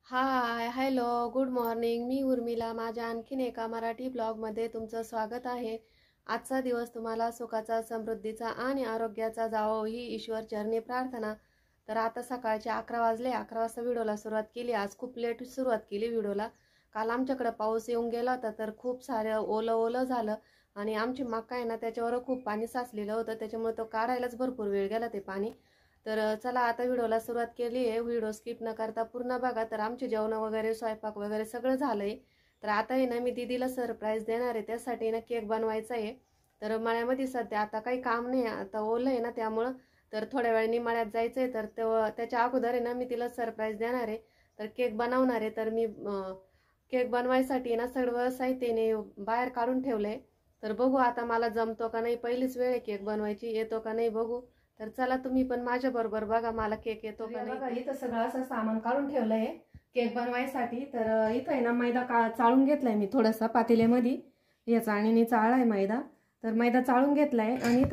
हाय, hello, good morning. मी उर्मिला. माझ्या आणखीन एका मराठी ब्लॉगमध्ये तुमचं स्वागत आहे. आजचा दिवस तुम्हाला सुखाचा, समृद्धीचा आणि आरोग्याचा जावो ही ईश्वर चरणी प्रार्थना. तर आता सकाळचे 11 वाजले. 11 वाजता व्हिडिओला सुरुवात केली. आज खूप लेट सुरुवात केली व्हिडिओला. काल आमच्याकडे पाऊस येऊन गेला होता, तर खूप सारं ओलं ओलं झालं आणि आमची मका आहे ना, त्याच्यावर खूप पाणी साचलेलं होतं, त्याच्यामुळे तो काढायलाच भरपूर वेळ गेला ते पाणी. तर चला आता व्हिडिओला सुरुवात केली आहे. व्हिडिओ स्किप न करता पूर्ण बघा. तर आमचे जेवण वगैरे, स्वयंपाक वगैरे सगळं झालंय. तर आता आहे ना, मी दीदीला सरप्राईज देणार आहे. त्यासाठी ना केक बनवायचा आहे. तर मळ्यामध्ये सध्या आता काही काम नाही, आता ओलं आहे ना त्यामुळं. तर थोड्या वेळाने मळ्यात जायचं आहे, तर त्याच्या अगोदर आहे ना मी तिला सरप्राईज देणार आहे. तर केक बनवणार आहे. तर मी केक बनवायसाठी ना सर्व साहित्याने बाहेर काढून ठेवलंय. तर बघू आता मला जमतो का नाही. पहिलीच वेळ आहे केक बनवायची, येतो का नाही बघू. तर चला तुम्ही पण माझ्या बरोबर बघा मला केक येतो का नाही. बघा इथं सगळं असं सामान काढून ठेवलंय केक बनवायसाठी. तर इथं आहे ना मैदा चाळून घेतलाय मी थोडासा पातेल्यामध्ये. या चाळणीने चाळलाय मैदा. तर मैदा चाळून घेतलाय आणि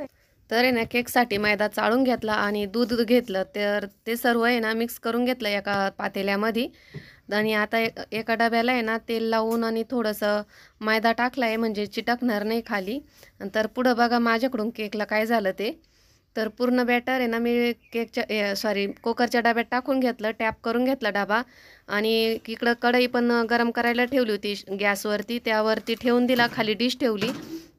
तर आहे ना केकसाठी मैदा चाळून घेतला आणि दूध घेतलं. तर ते सर्व आहे ना मिक्स करून घेतलं एका पातेल्यामध्ये. आणि आता एका डब्याला आहे ना तेल लावून आणि थोडंसं मैदा टाकला आहे, म्हणजे चिटकणार नाही खाली. तर पुढं बघा माझ्याकडून केकला काय झालं ते. तर पूर्ण बॅटर आहे ना मी कुकरच्या डब्यात टाकून घेतलं, टॅप करून घेतला डबा. आणि इकडं कढई पण गरम करायला ठेवली होती गॅसवरती, त्यावरती ठेवून दिला, खाली डिश ठेवली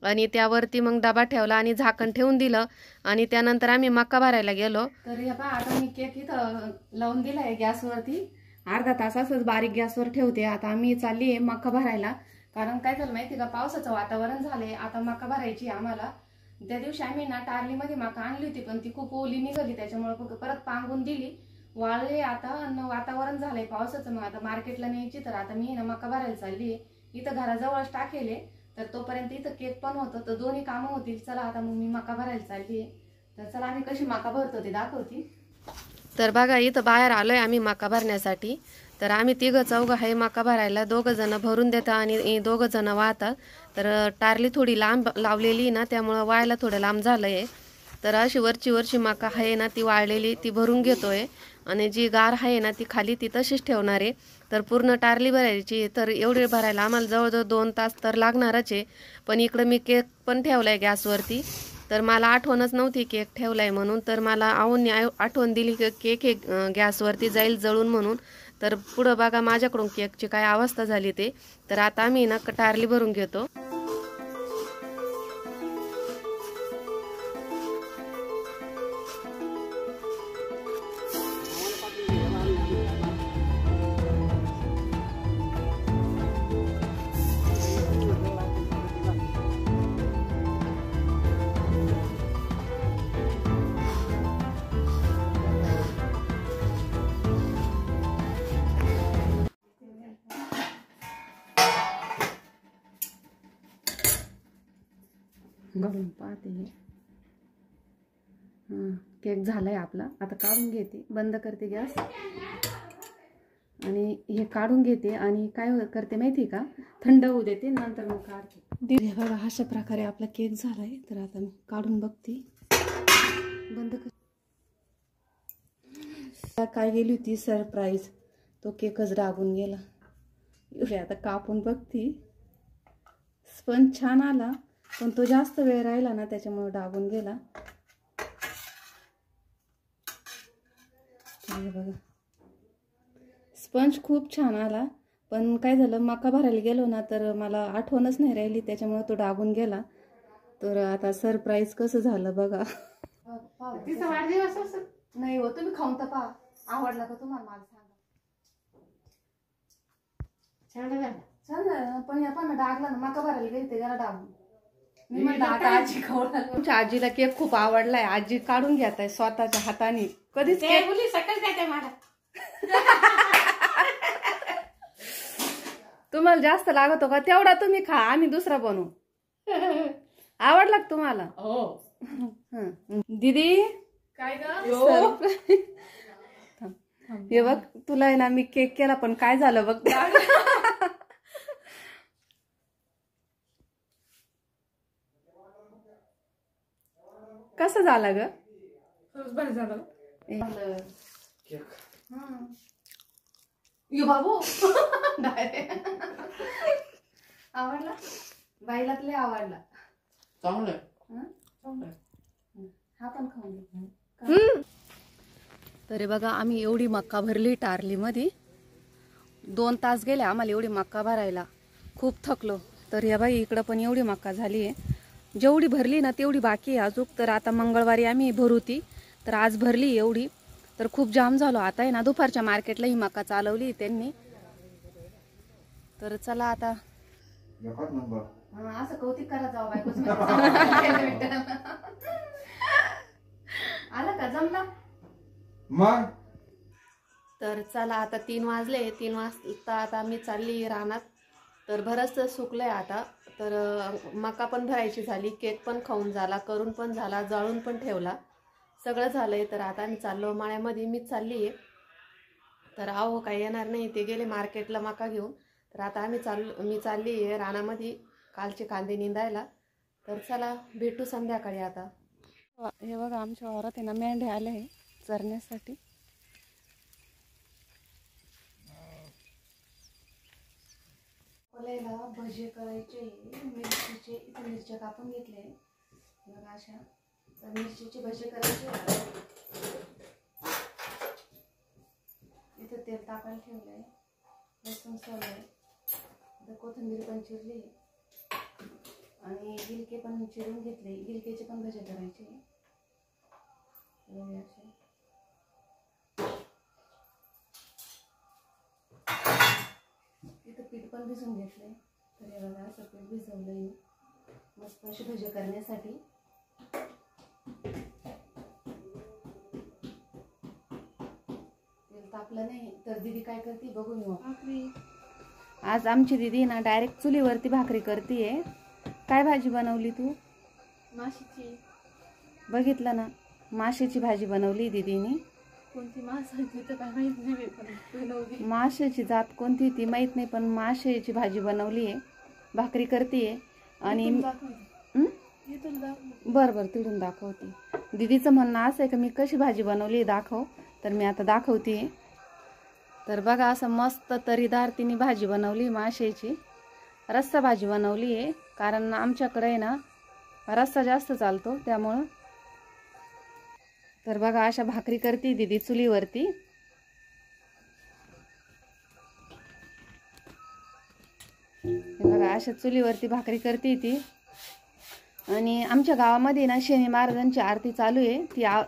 आणि त्यावरती मग डबा ठेवला आणि झाकण ठेवून दिलं. आणि त्यानंतर आम्ही मका भरायला गेलो. तर हे पहा आता मी केक इथं लावून दिलाय गॅसवरती. अर्धा तास असंच बारीक गॅसवर ठेवते. आता आम्ही चालली आहे मका भरायला. कारण काय झालं माहिती का, पावसाचं वातावरण झालंय, आता मका भरायची आम्हाला. त्या दिवशी आम्ही ना टारलीमध्ये मका आणली होती, पण ती खूप ओली निघाली, त्याच्यामुळे परत पांगून दिली, वाळले. आता वातावरण झालंय पावसाचं, मग आता मार्केटला न्यायची. तर आता मी ना मका भरायला चालली. इथं घराजवळच टाकेले, तर तोपर्यंत इथं केक पण होतं, तर दोन्ही कामं होतील. चला आता मग मी मका भरायला चालली. तर चला आम्ही कशी मका भरतो ते दाखवते. तर बघा इथं बाहेर आलोय आम्ही मका भरण्यासाठी. तर आम्ही तिघं चौघं आहे मका भरायला. दोघं जण भरून देतात आणि दोघं जण वाहतात. तर टारली थोडी लांब लावलेली ना, त्यामुळं वाळायला थोडं लांब झालंय. तर अशी वरची मका आहे ना ती वाळलेली ती भरून घेतोय, आणि जी गार आहे ना ती खाली ती तशीच ठेवणार आहे. तर पूर्ण टारली भरायची. तर एवढी भरायला आम्हाला जवळजवळ 2 तास तर लागणारच आहे. पण इकडं मी केक पण ठेवलाय गॅसवरती. तर मला आठवणच नव्हती केक ठेवलाय म्हणून. तर मला आऊंनी आठवण दिली की केक एक गॅसवरती जाईल जळून म्हणून. तर पुढं बघा माझ्याकडून केकची काय अवस्था झाली ते. तर आता आम्ही ना टारली भरून घेतो. घालून पाहते. केक झालाय आपला. आता काढून घेते, बंद करते गॅस आणि हे काढून घेते. आणि काय करते माहिती का, थंड होऊ देते, नंतर मग काढते. बघा अशा प्रकारे आपला केक झालाय. तर आता मी काढून बघते, बंद कर. काय गेली होती सरप्राईज, तो केकच डागून गेला. आता कापून बघती. स्पंज छान आला, पण तो जास्त वेळ राहिला ना, त्याच्यामुळे डागून गेला. बघा स्पंज खूप छान आला, पण काय झालं, मका भरायला गेलो ना तर मला आठवणच नाही राहिली, त्याच्यामुळे तो डागून गेला. तर आता सरप्राईज कसं झालं बघा. तिचा वाढदिवस नाही हो, तुम्ही खाऊन तर पहा, आवडला का तुम्हाला मला सांगा. छान झालं. छान झालं, पण या पण डागला ना, मका भरायला गेली ते जरा डागून. मी म्हणलं आता आजी खाऊ. तुमच्या आजीला केक खूप आवडलाय, आजी काढून घेत आहे स्वतःच्या हाताने. कधीच सकल काय मला तुम्हाला जास्त लागतो का, तेवढा तुम्ही खा, आम्ही दुसरा बनवू. आवडला का तुम्हाला? हो. दीदी काय हे बघ, तुला आहे ना मी केक केला, पण काय झालं बघ. कसं झालं ग? बरं झालं. यो बाबू आवडला बाईला लय आवडला. चांगलं हा पण खाऊन घे. तरी बघा आम्ही एवढी मक्का भरली टारली मध्ये. 2 तास गेले आम्हाला एवढी मक्का भरायला. खूप थकलो. तर या बाई इकडं पण एवढी मक्का झाली आहे. जेवढी भरली ना तेवढी बाकी आहे अजून. तर आता मंगळवारी आम्ही भरू ती. तर आज भरली एवढी. तर खूप जाम झालो. आता आहे ना दुपारच्या मार्केटला ही मक्का चालवली त्यांनी. तर चला आता असं कौतिक करा जाऊ बायकोच. आला का जमला मग. तर चला आता 3 वाजले. 3 वाजता आता मी चालली रानात. तर बरंच सुकलंय आता. तर मका पण भरायची झाली. केक पण खाऊन झाला, करून पण झाला, जाळून पण ठेवला, सगळं झालंय. तर आता मी चाललो माळ्यामध्ये. मीच चालली आहे. तर आहो काही येणार नाही, ते गेले मार्केटला मका घेऊन. तर आता मी चालली आहे रानामध्ये कालचे कांदे निंदायला. तर चला भेटू संध्याकाळी. आता हे बघा आमच्या वावरात आहे ना मेंढे आले आहे चरण्यासाठी. कोल्याला भजे करायचे मिरचीचे. इथे मिरच्या कापून घेतले बघा अशा. तर मिरचीचे भजे करायचे. इथं तेल टाकायला ठेवलंय. लसूण सोललंय. आता कोथिंबीर पण चिरली आणि गिलके पण चिरून घेतले. गिलकेचे पण भजे करायचे असे. इथं पीठ पण भिजून घेतलंय. तर हे बघा असं पीठ भिजवलंय मस्त असे भजे करण्यासाठी. तेल तापलं नाही तर दीदी काय करते बघून घेऊ. आज आमची दीदी ना डायरेक्ट चुलीवरती भाकरी करतीये. काय भाजी बनवली तू? माशीची. बघितलं ना माशाची भाजी बनवली दीदीने. कोणती मास आहे तर काय माहित नाही पण बनवली. माशाची जात कोणती ती माहित नाही पण माशाची भाजी बनवली आहे. भाकरी करतीये आणि बरं तिथून दाखवते. दीदीचं म्हणणं असं आहे की मी कशी भाजी बनवली दाखव. तर मी आता दाखवते. तर बघा असं मस्त तरीदार तिने भाजी बनवली माशाची. रस्सा भाजी बनवली आहे कारण आमच्याकडे आहे ना रस्सा जास्त चालतो त्यामुळं. तर बघा अशा भाकरी करते दीदी चुलीवरती. बघा अशा चुलीवरती भाकरी करते ती. आणि आमच्या गावामध्ये ना शनी महाराजांची आरती चालू आहे.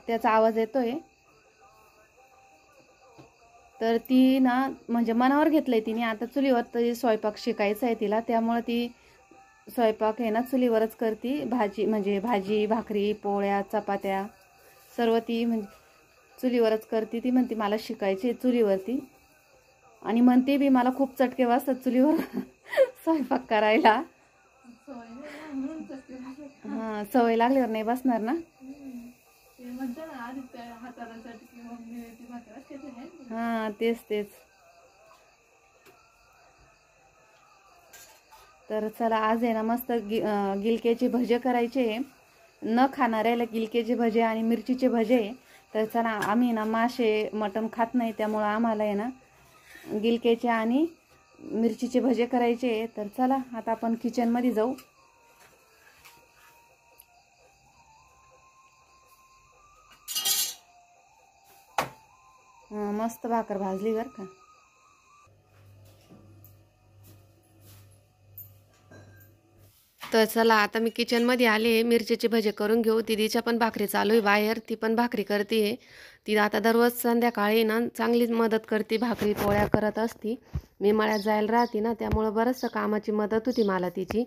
त्याचा आवाज येतोय. तर ती ना म्हणजे मनावर घेतलंय तिने आता चुलीवर स्वयंपाक शिकायचा आहे तिला. त्यामुळे ती स्वयंपाक आहे ना चुलीवरच करते. भाजी भाकरी पोळ्या चपात्या सर्व ती म्हणजे चुलीवरच करते. ती म्हणते मला शिकायचे चुलीवरती. आणि म्हणते बी मला खूप चटके वाजतात चुलीवर स्वयंपाक करायला. हां सवय लागल्यावर नाही बसणार ना. हां तेच. तर चला आज आहे ना मस्त गिलक्याचे भजे करायचे. न खाणाऱ्याला गिलक्याचे भजे आणि मिरचीचे भजे. तर चला आम्ही ना मासे मटण खात नाही त्यामुळं आम्हाला आहे ना गिलक्याचे आणि मिरचीचे भजे करायचे. तर चला आता आपण किचनमध्ये जाऊ. मस्त भाकर भाजली बरं का. तर चला आता मी किचनमध्ये आले. मिरचीचे भजे करून घेऊ. दीदीच्या पण भाकरी चालू आहे बाहेर. ती पण भाकरी करते. ती आता दररोज संध्याकाळी ना चांगलीच मदत करते. भाकरी पोळ्या करत असती. मी मळ्यात जायला राहते ना त्यामुळं बरंचसं कामाची मदत होती मला तिची.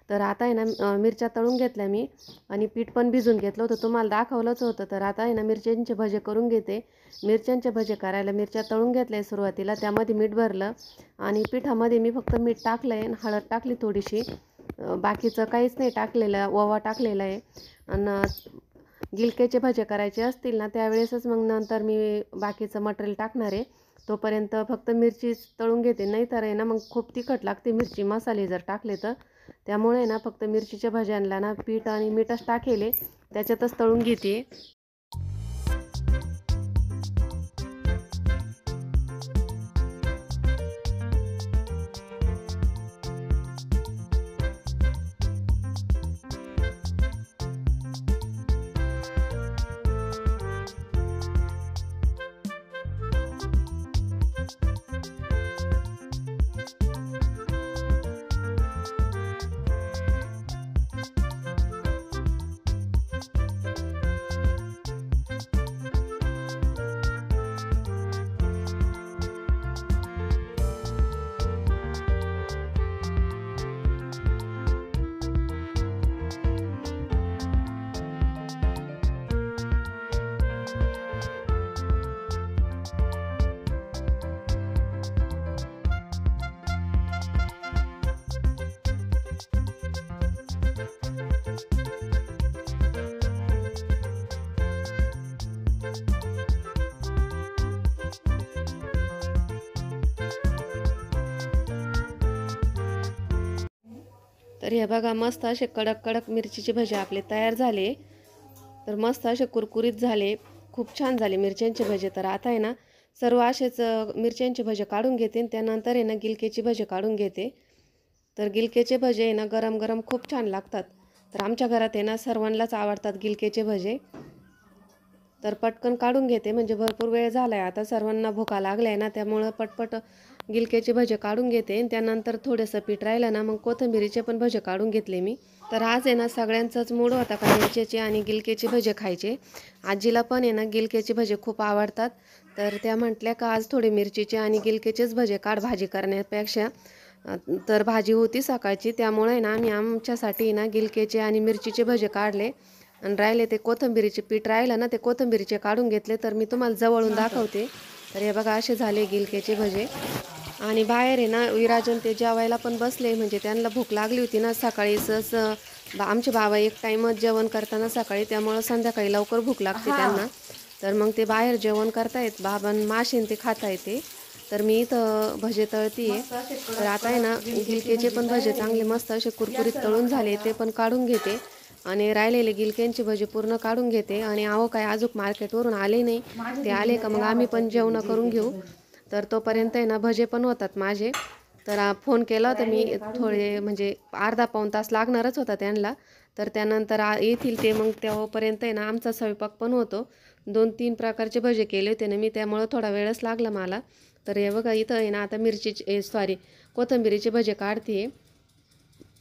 तर आता आहे ना मिरच्या तळून घेतल्या मी आणि पीठ पण भिजून घेतलं होतं. तुम्हाला दाखवलंच होतं. तर आता आहे ना मिरच्यांचे भजे करून घेते. मिरच्यांचे भजे करायला मिरच्या तळून घेतल्या सुरुवातीला. त्यामध्ये मीठ भरलं आणि पिठामध्ये मी फक्त मीठ टाकलं आहे, हळद टाकली थोडीशी. बाकीचं काहीच नाही टाकलेलं. ओवा टाकलेला आहे. आणि गिलक्याचे भजे करायचे असतील ना त्यावेळेसच मग नंतर मी बाकीचं मटेरियल टाकणार आहे. तोपर्यंत फक्त मिरची तळून घेते. नाही तर आहे ना मग खूप तिखट लागते मिरची मसाले जर टाकले तर. त्यामुळे ना फक्त मिरचीच्या भज्यांना ना पीठ आणि मीठच टाकेले त्याच्यातच तळून घेते. तर हे बघा मस्त असे कडक कडक मिरचीचे भजे आपले तयार झाले. तर मस्त असे कुरकुरीत झाले, खूप छान झाले मिरच्यांचे भजे. तर आता आहे ना सर्व असेच मिरच्यांचे भजे काढून घेते आणि त्यानंतर आहे ना गिलकेचे भजे काढून घेते. तर गिलकेचे भजे आहे ना गरम गरम खूप छान लागतात. तर आमच्या घरात आहे ना सर्वांनाच आवडतात गिलकेचे भजे. तर पटकन काढून घेते, म्हणजे भरपूर वेळ झाला आहे आता, सर्वांना भुका लागल्या आहे ना, त्यामुळं पटपट गिलकेचे भजे काढून घेते. आणि त्यानंतर थोडंसं पीठ राहिलं ना मग कोथिंबीरीचे पण भजे काढून घेतले मी. तर आज आहे ना सगळ्यांचाच मूड होता का मिरचीचे आणि गिलकेचे भजे खायचे. आजीला पण आहे ना गिलकेचे भजे खूप आवडतात. तर त्या म्हटल्या का आज थोडे मिरचीचे आणि गिलकेचेच भजे काढ भाजी करण्यापेक्षा. तर भाजी होती सकाळची, त्यामुळे ना आम्ही आमच्यासाठी ना गिलकेचे आणि मिरचीचे भजे काढले. आणि राहिले ते कोथिंबीरीचे पीठ राहिलं ना ते कोथिंबीरीचे काढून घेतले. तर मी तुम्हाला जवळून दाखवते. तर हे बघा असे झाले गिलकेचे भजे. आणि बाहेर आहे ना विराजन ते जेवायला पण बसले, म्हणजे त्यांना भूक लागली होती ना सकाळी. आमचे बाबा एक टाईमच जेवण करताना सकाळी, त्यामुळं संध्याकाळी लवकर भूक लागते त्यांना. तर मग ते बाहेर जेवण करतायत, बाबां माशेन ते खाता येते. तर मी इथं भजे तळतीये. तर आता आहे ना गिलकेचे पण भजे चांगले मस्त असे कुरकुरीत तळून झाले, ते पण काढून घेते. आणि राहिलेले गिलक्यांचे भजे पूर्ण काढून घेते. आणि आहो काय अजून मार्केटवरून आले नाही, ते आले का मग आम्ही पण जेवण करून घेऊ. तर तोपर्यंत आहे ना भजे पण होतात माझे. तर फोन केला होता मी, थोडे म्हणजे अर्धा पाऊण तास लागणारच होता त्यांना. तर त्यानंतर येतील ते, मग तेव्हापर्यंत आहे ना आमचा स्वयंपाक पण होतो. 2-3 प्रकारचे भजे केले होते ना मी, त्यामुळं थोडा वेळच लागला मला. तर हे बघा इथं आहे ना आता कोथिंबीरीचे भजे काढते.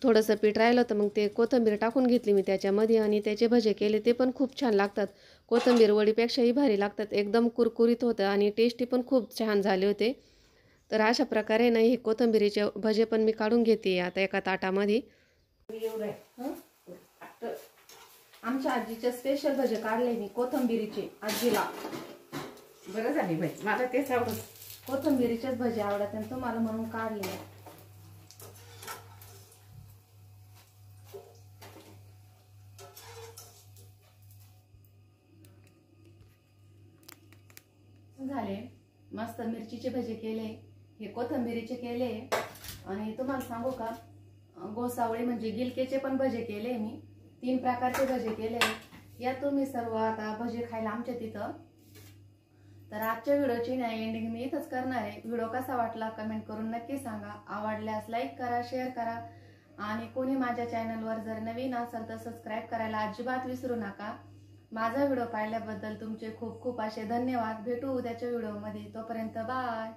थोडंसं पीठ राहिलं तर मग ते कोथिंबीर टाकून घेतली मी त्याच्यामध्ये आणि त्याचे भजे केले, ते पण खूप छान लागतात. कोथिंबीर वडीपेक्षाही भारी लागतात, एकदम कुरकुरीत होतं आणि टेस्टी पण खूप छान झाले होते. तर अशा प्रकारे ना हे कोथिंबीरीचे भजे पण मी काढून घेते आता एका ताटामध्ये. आमच्या आजीचे स्पेशल भजे काढले मी कोथिंबीरीचे आजीला. बरं झाली बाई, मला तेच आवडत. कोथिंबीरीचेच भजे आवडत आणि तुम्हाला म्हणून काढले. झाले मस्त मिरचीचे भजे केले, हे कोथिंबीरीचे केले. आणि तुम्हाला सांगू का गोसावळी म्हणजे गिलकेचे पण भजे केले मी. 3 प्रकारचे भजे केले. या तुम्ही सर्व आता भजे खायला आमच्या तिथं. तर आजच्या व्हिडिओची ना एंडिंग मी इथंच करणार आहे. व्हिडिओ कसा वाटला कमेंट करून नक्की सांगा. आवडल्यास लाईक करा, शेअर करा. आणि कोणी माझ्या चॅनलवर जर नवीन असेल तर सबस्क्राईब करायला अजिबात विसरू नका. माझा व्हिडिओ पाहिल्याबद्दल तुमचे खूप खूप असे धन्यवाद. भेटू उद्याच्या व्हिडिओमध्ये, तोपर्यंत बाय.